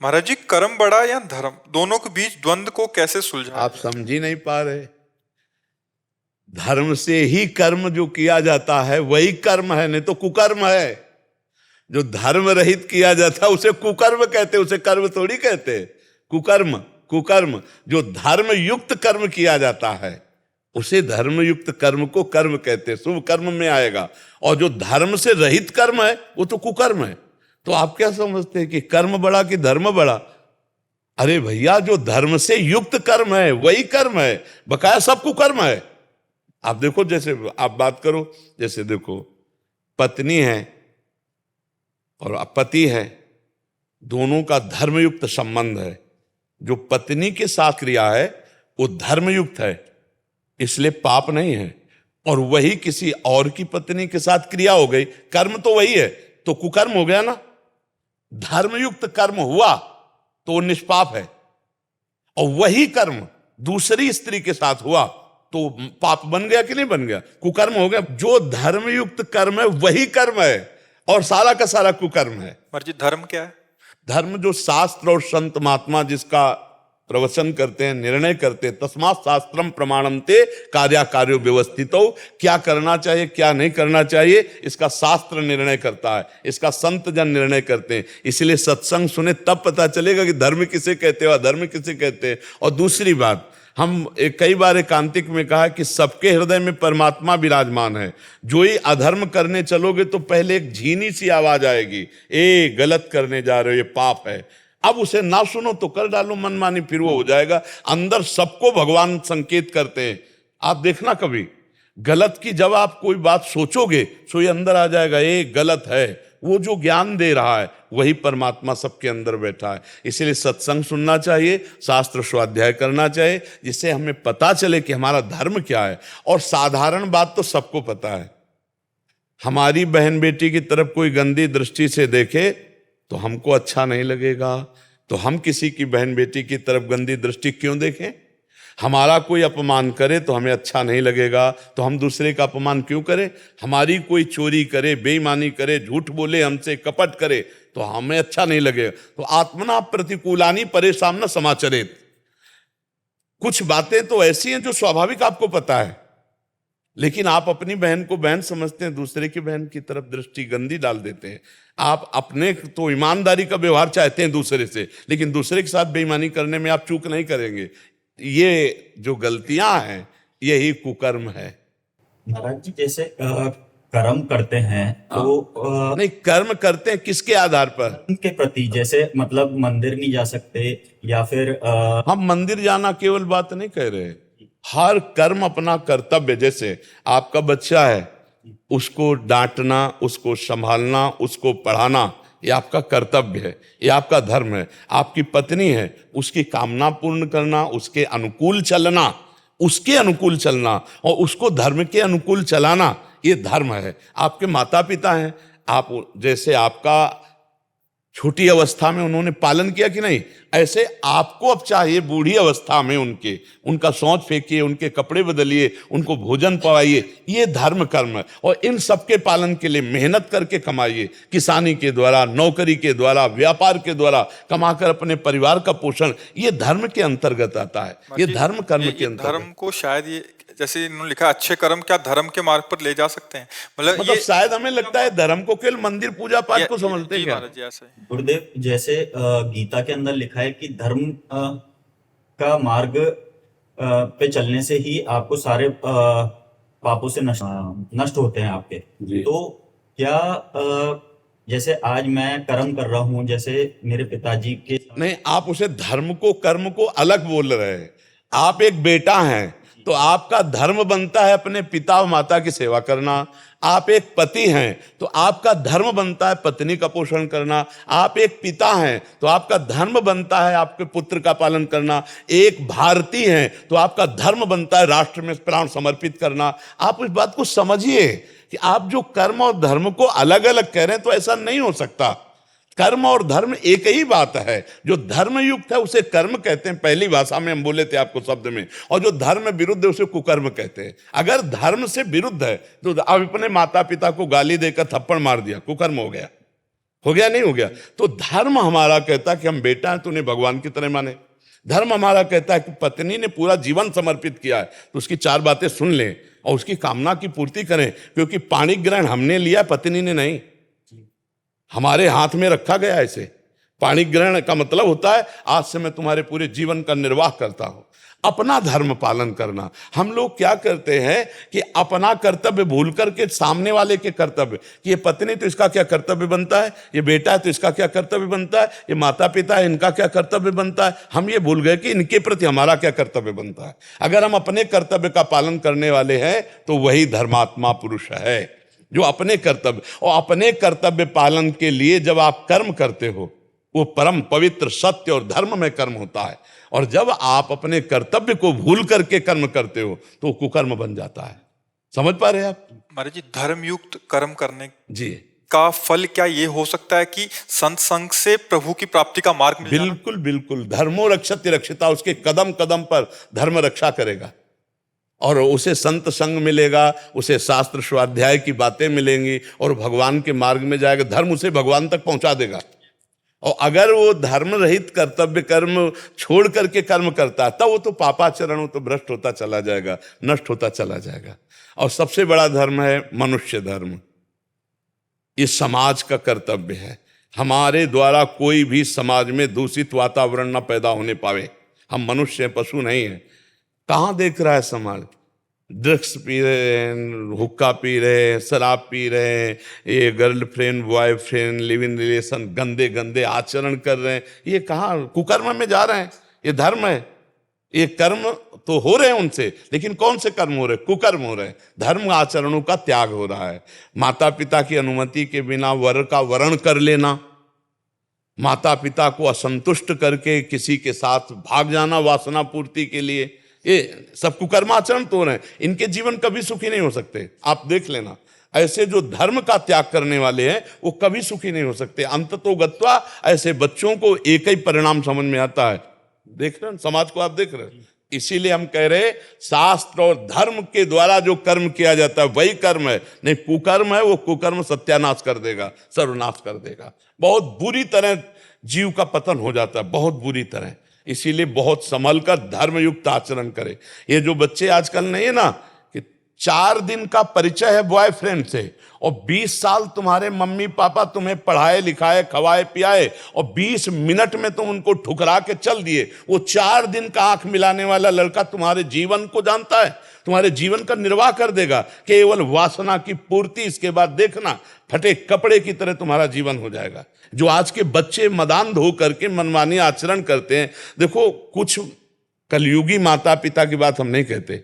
महाराज जी, कर्म बड़ा या धर्म, दोनों के बीच द्वंद्व को कैसे सुलझाया आप जाए? समझ ही नहीं पा रहे। धर्म से ही कर्म जो किया जाता है वही कर्म है, नहीं तो कुकर्म है। जो धर्म रहित किया जाता है उसे कुकर्म कहते, उसे कर्म थोड़ी कहते। कुकर्म, कुकर्म। जो धर्म युक्त कर्म किया जाता है उसे धर्म युक्त कर्म को कर्म कहते, शुभ कर्म में आएगा। और जो धर्म से रहित कर्म है वो तो कुकर्म है। तो आप क्या समझते हैं कि कर्म बड़ा कि धर्म बड़ा? अरे भैया, जो धर्म से युक्त कर्म है वही कर्म है, बकाया सब कुकर्म है। आप देखो, जैसे आप बात करो, जैसे देखो पत्नी है और पति है, दोनों का धर्मयुक्त संबंध है। जो पत्नी के साथ क्रिया है वो धर्मयुक्त है, इसलिए पाप नहीं है। और वही किसी और की पत्नी के साथ क्रिया हो गई, कर्म तो वही है, तो कुकर्म हो गया ना। धर्मयुक्त कर्म हुआ तो निष्पाप है, और वही कर्म दूसरी स्त्री के साथ हुआ तो पाप बन गया कि नहीं बन गया? कुकर्म हो गया। जो धर्मयुक्त कर्म है वही कर्म है, और सारा का सारा कुकर्म है। महाराज जी, धर्म क्या है? धर्म जो शास्त्र और संत महात्मा जिसका प्रवचन करते हैं, निर्णय करते हैं, तस्मात् शास्त्रम प्रमाणन्ते कार्याकार्यो व्यवस्थितो। क्या करना चाहिए क्या नहीं करना चाहिए इसका शास्त्र निर्णय करता है, इसका संत जन निर्णय करते हैं। इसलिए सत्संग सुने तब पता चलेगा कि धर्म किसे कहते हैं, अधर्म किसे कहते हैं। और दूसरी बात, हम कई बार एकांतिक में कहा कि सबके हृदय में परमात्मा विराजमान है। जो ही अधर्म करने चलोगे तो पहले एक झीनी सी आवाज आएगी, ए गलत करने जा रहे हो, ये पाप है। अब उसे ना सुनो तो कर डालो मनमानी, फिर वो हो जाएगा। अंदर सबको भगवान संकेत करते हैं। आप देखना, कभी गलत की जब आप कोई बात सोचोगे तो ये अंदर आ जाएगा, ये गलत है। वो जो ज्ञान दे रहा है वही परमात्मा सबके अंदर बैठा है। इसलिए सत्संग सुनना चाहिए, शास्त्र स्वाध्याय करना चाहिए, जिससे हमें पता चले कि हमारा धर्म क्या है। और साधारण बात तो सबको पता है, हमारी बहन बेटी की तरफ कोई गंदी दृष्टि से देखे तो हमको अच्छा नहीं लगेगा, तो हम किसी की बहन बेटी की तरफ गंदी दृष्टि क्यों देखें? हमारा कोई अपमान करे तो हमें अच्छा नहीं लगेगा, तो हम दूसरे का अपमान क्यों करें? हमारी कोई चोरी करे, बेईमानी करे, झूठ बोले, हमसे कपट करे तो हमें अच्छा नहीं लगेगा। तो आत्मना प्रतिकूलानी परेशान न समाचरित। कुछ बातें तो ऐसी हैं जो स्वाभाविक आपको पता है, लेकिन आप अपनी बहन को बहन समझते हैं, दूसरे की बहन की तरफ दृष्टि गंदी डाल देते हैं। आप अपने तो ईमानदारी का व्यवहार चाहते हैं दूसरे से, लेकिन दूसरे के साथ बेईमानी करने में आप चूक नहीं करेंगे। ये जो गलतियां हैं यही कुकर्म है। महाराज जी, जैसे कर्म करते हैं तो नहीं, कर्म करते हैं किसके आधार पर? उनके प्रति, जैसे मतलब मंदिर नहीं जा सकते या फिर हम मंदिर जाना केवल बात नहीं कह रहे, हर कर्म अपना कर्तव्य। जैसे आपका बच्चा है, उसको डांटना, उसको संभालना, उसको पढ़ाना, ये आपका कर्तव्य है, ये आपका धर्म है। आपकी पत्नी है, उसकी कामना पूर्ण करना, उसके अनुकूल चलना, उसके अनुकूल चलना और उसको धर्म के अनुकूल चलाना, ये धर्म है। आपके माता पिता हैं, आप जैसे आपका छोटी अवस्था में उन्होंने पालन किया कि नहीं, ऐसे आपको अब चाहिए बूढ़ी अवस्था में उनका शौच फेंकिए, उनके कपड़े बदलिए, उनको भोजन पवाइए। ये धर्म कर्म है। और इन सबके पालन के लिए मेहनत करके कमाइए, किसानी के द्वारा, नौकरी के द्वारा, व्यापार के द्वारा कमाकर अपने परिवार का पोषण, ये धर्म के अंतर्गत आता है, ये धर्म कर्म के अंतर्गत। धर्म को शायद ये जैसे इन्होंने लिखा, अच्छे कर्म क्या धर्म के मार्ग पर ले जा सकते हैं। मतलब ये शायद हमें लगता है धर्म को केवल मंदिर पूजा पाठ को समझते हैं क्या? गुरुदेव, जैसे गीता के अंदर लिखा है कि धर्म का मार्ग पे चलने से ही आपको सारे पापों से नष्ट होते हैं आपके। तो क्या जैसे आज मैं कर्म कर रहा हूं, जैसे मेरे पिताजी के नहीं, आप उसे धर्म को कर्म को अलग बोल रहे हैं। आप एक बेटा हैं तो आपका धर्म बनता है अपने पिता और माता की सेवा करना। आप एक पति हैं तो आपका धर्म बनता है पत्नी का पोषण करना। आप एक पिता हैं तो आपका धर्म बनता है आपके पुत्र का पालन करना। एक भारतीय हैं तो आपका धर्म बनता है राष्ट्र में प्राण समर्पित करना। आप इस बात को समझिए कि आप जो कर्म और धर्म को अलग अलग कह रहे हैं तो ऐसा नहीं हो सकता। कर्म और धर्म एक ही बात है। जो धर्म युक्त है उसे कर्म कहते हैं, पहली भाषा में हम बोले थे आपको शब्द में, और जो धर्म विरुद्ध है उसे कुकर्म कहते हैं। अगर धर्म से विरुद्ध है तो अब अपने माता पिता को गाली देकर थप्पड़ मार दिया, कुकर्म हो गया। हो गया नहीं हो गया? तो धर्म हमारा कहता है कि हम बेटा हैं तो उन्हें भगवान की तरह माने। धर्म हमारा कहता है कि पत्नी ने पूरा जीवन समर्पित किया है तो उसकी 4 बातें सुन लें और उसकी कामना की पूर्ति करें, क्योंकि पाणी ग्रहण हमने लिया, पत्नी ने नहीं, हमारे हाथ में रखा गया है इसे। पाणी ग्रहण का मतलब होता है आज से मैं तुम्हारे पूरे जीवन का निर्वाह करता हूं। अपना धर्म पालन करना। हम लोग क्या करते हैं कि अपना कर्तव्य भूल करके सामने वाले के कर्तव्य, कि ये पत्नी तो इसका क्या कर्तव्य बनता है, ये बेटा है तो इसका क्या कर्तव्य बनता है, ये माता पिता है इनका क्या कर्तव्य बनता है, हम ये भूल गए कि इनके प्रति हमारा क्या कर्तव्य बनता है। अगर हम अपने कर्तव्य का पालन करने वाले हैं तो वही धर्मात्मा पुरुष है, जो अपने कर्तव्य, और अपने कर्तव्य पालन के लिए जब आप कर्म करते हो वो परम पवित्र सत्य और धर्म में कर्म होता है। और जब आप अपने कर्तव्य को भूल करके कर्म करते हो तो वो कुकर्म बन जाता है। समझ पा रहे हैं आप? महाराज जी, धर्मयुक्त कर्म करने जी, का फल क्या ये हो सकता है कि संत संग से प्रभु की प्राप्ति का मार्ग मिल जाना? बिल्कुल बिल्कुल। धर्मो रक्षति रक्षिता, उसके कदम कदम पर धर्म रक्षा करेगा और उसे संत संग मिलेगा, उसे शास्त्र स्वाध्याय की बातें मिलेंगी और भगवान के मार्ग में जाएगा। धर्म उसे भगवान तक पहुंचा देगा। और अगर वो धर्म रहित कर्तव्य कर्म छोड़ करके कर्म करता है तब वो तो पापाचरण, वो तो भ्रष्ट होता चला जाएगा, नष्ट होता चला जाएगा। और सबसे बड़ा धर्म है मनुष्य धर्म। ये समाज का कर्तव्य है, हमारे द्वारा कोई भी समाज में दूषित वातावरण न पैदा होने पावे। हम मनुष्य हैं, पशु नहीं हैं। कहाँ देख रहा है समाज? ड्रग्स पी रहे हैं, हुक्का पी रहे हैं, शराब पी रहे हैं, ये girlfriend boyfriend live in relation, गंदे गंदे आचरण कर रहे हैं। ये कहाँ कुकर्म में जा रहे हैं? ये धर्म है? ये कर्म तो हो रहे हैं उनसे, लेकिन कौन से कर्म हो रहे? कुकर्म हो रहे हैं। धर्म आचरणों का त्याग हो रहा है। माता पिता की अनुमति के बिना वर का वरण कर लेना, माता पिता को असंतुष्ट करके किसी के साथ भाग जाना वासना पूर्ति के लिए, ये सब कुकर्माचरण तो रहे हैं। इनके जीवन कभी सुखी नहीं हो सकते। आप देख लेना, ऐसे जो धर्म का त्याग करने वाले हैं वो कभी सुखी नहीं हो सकते। अंततो गत्वा ऐसे बच्चों को एक ही परिणाम समझ में आता है। देख रहे हैं समाज को, आप देख रहे हैं। इसीलिए हम कह रहे शास्त्र और धर्म के द्वारा जो कर्म किया जाता है वही कर्म है, नहीं कुकर्म है। वो कुकर्म सत्यानाश कर देगा, सर्वनाश कर देगा। बहुत बुरी तरह जीव का पतन हो जाता है, बहुत बुरी तरह। इसीलिए बहुत संभल कर धर्मयुक्त आचरण करे। ये जो बच्चे आजकल नहीं है ना, कि 4 दिन का परिचय है बॉयफ्रेंड से और 20 साल तुम्हारे मम्मी पापा तुम्हें पढ़ाए लिखाए खवाए पियाए और 20 मिनट में तुम उनको ठुकरा के चल दिए। वो 4 दिन का आंख मिलाने वाला लड़का तुम्हारे जीवन को जानता है, तुम्हारे जीवन का निर्वाह कर देगा। केवल वासना की पूर्ति, इसके बाद देखना फटे कपड़े की तरह तुम्हारा जीवन हो जाएगा। जो आज के बच्चे मदान धो करके मनमानी आचरण करते हैं, देखो कुछ कलयुगी माता पिता की बात हम नहीं कहते,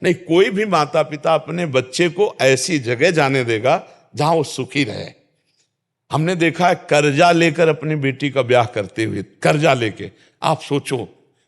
नहीं, कोई भी माता पिता अपने बच्चे को ऐसी जगह जाने देगा जहां वो सुखी रहे। हमने देखा है कर्जा लेकर अपनी बेटी का ब्याह करते हुए, कर्जा लेके। आप सोचो,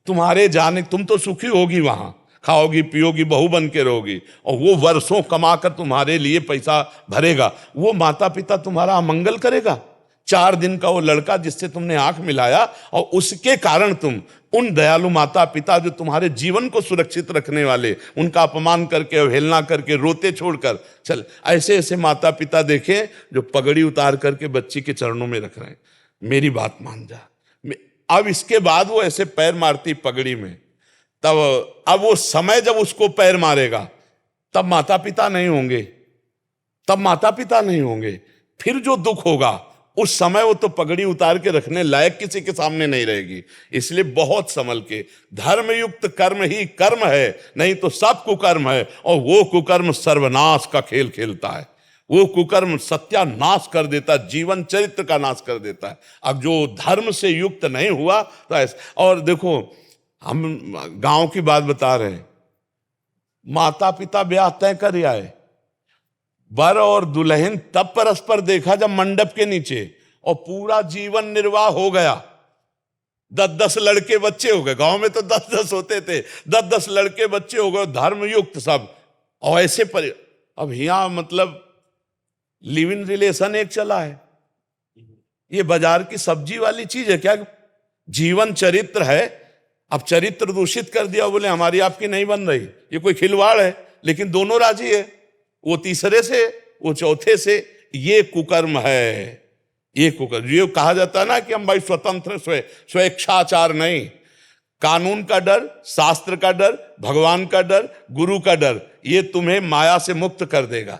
तुम्हारे जाने, तुम तो सुखी होगी वहां, खाओगी पियोगी, बहू बन के रहोगी, और वो वर्षों कमाकर तुम्हारे लिए पैसा भरेगा। वो माता पिता तुम्हारा अमंगल करेगा? 4 दिन का वो लड़का जिससे तुमने आंख मिलाया और उसके कारण तुम उन दयालु माता पिता जो तुम्हारे जीवन को सुरक्षित रखने वाले, उनका अपमान करके, अवहेलना करके, रोते छोड़कर चल, ऐसे ऐसे माता पिता देखें जो पगड़ी उतार करके बच्ची के चरणों में रख रहे हैं, मेरी बात मान जा। अब इसके बाद वो ऐसे पैर मारती पगड़ी में, तब अब वो समय जब उसको पैर मारेगा तब माता पिता नहीं होंगे, तब माता पिता नहीं होंगे। फिर जो दुख होगा उस समय वो तो पगड़ी उतार के रखने लायक किसी के सामने नहीं रहेगी। इसलिए बहुत संभल के, धर्मयुक्त कर्म ही कर्म है, नहीं तो सब कुकर्म है। और वो कुकर्म सर्वनाश का खेल खेलता है, वो कुकर्म सत्यानाश कर देता है, जीवन चरित्र का नाश कर देता है। अब जो धर्म से युक्त नहीं हुआ तो ऐसा। और देखो, हम गांव की बात बता रहे हैं, माता पिता ब्याह तय कर आए, वर और दुल्हन तब परस्पर देखा जब मंडप के नीचे, और पूरा जीवन निर्वाह हो गया। 10-10 लड़के बच्चे हो गए। गांव में तो 10-10 होते थे, 10-10 लड़के बच्चे हो गए, धर्मयुक्त सब। और ऐसे पर अब यहां मतलब लिव इन रिलेशन एक चला है। ये बाजार की सब्जी वाली चीज है क्या? जीवन चरित्र है, अब चरित्र दूषित कर दिया, बोले हमारी आपकी नहीं बन रही। ये कोई खिलवाड़ है? लेकिन दोनों राजी है, वो तीसरे से, वो चौथे से। ये कुकर्म है, एक होकर ये कहा जाता है ना कि हम भाई स्वतंत्र स्वेच्छाचार नहीं, कानून का डर, शास्त्र का डर, भगवान का डर, गुरु का डर, ये तुम्हें माया से मुक्त कर देगा।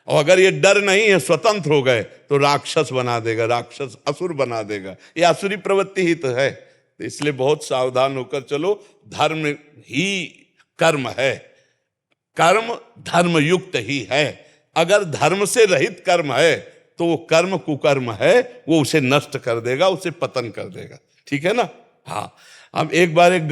और अगर ये डर नहीं है, स्वतंत्र हो गए, तो राक्षस बना देगा, राक्षस असुर बना देगा। ये असुरी प्रवृत्ति ही तो है। तो इसलिए बहुत सावधान होकर चलो। धर्म ही कर्म है, कर्म धर्म युक्त ही है। अगर धर्म से रहित कर्म है तो वो कर्म कुकर्म है, वो उसे नष्ट कर देगा, उसे पतन कर देगा। ठीक है ना? हाँ। अब एक बार एक गांव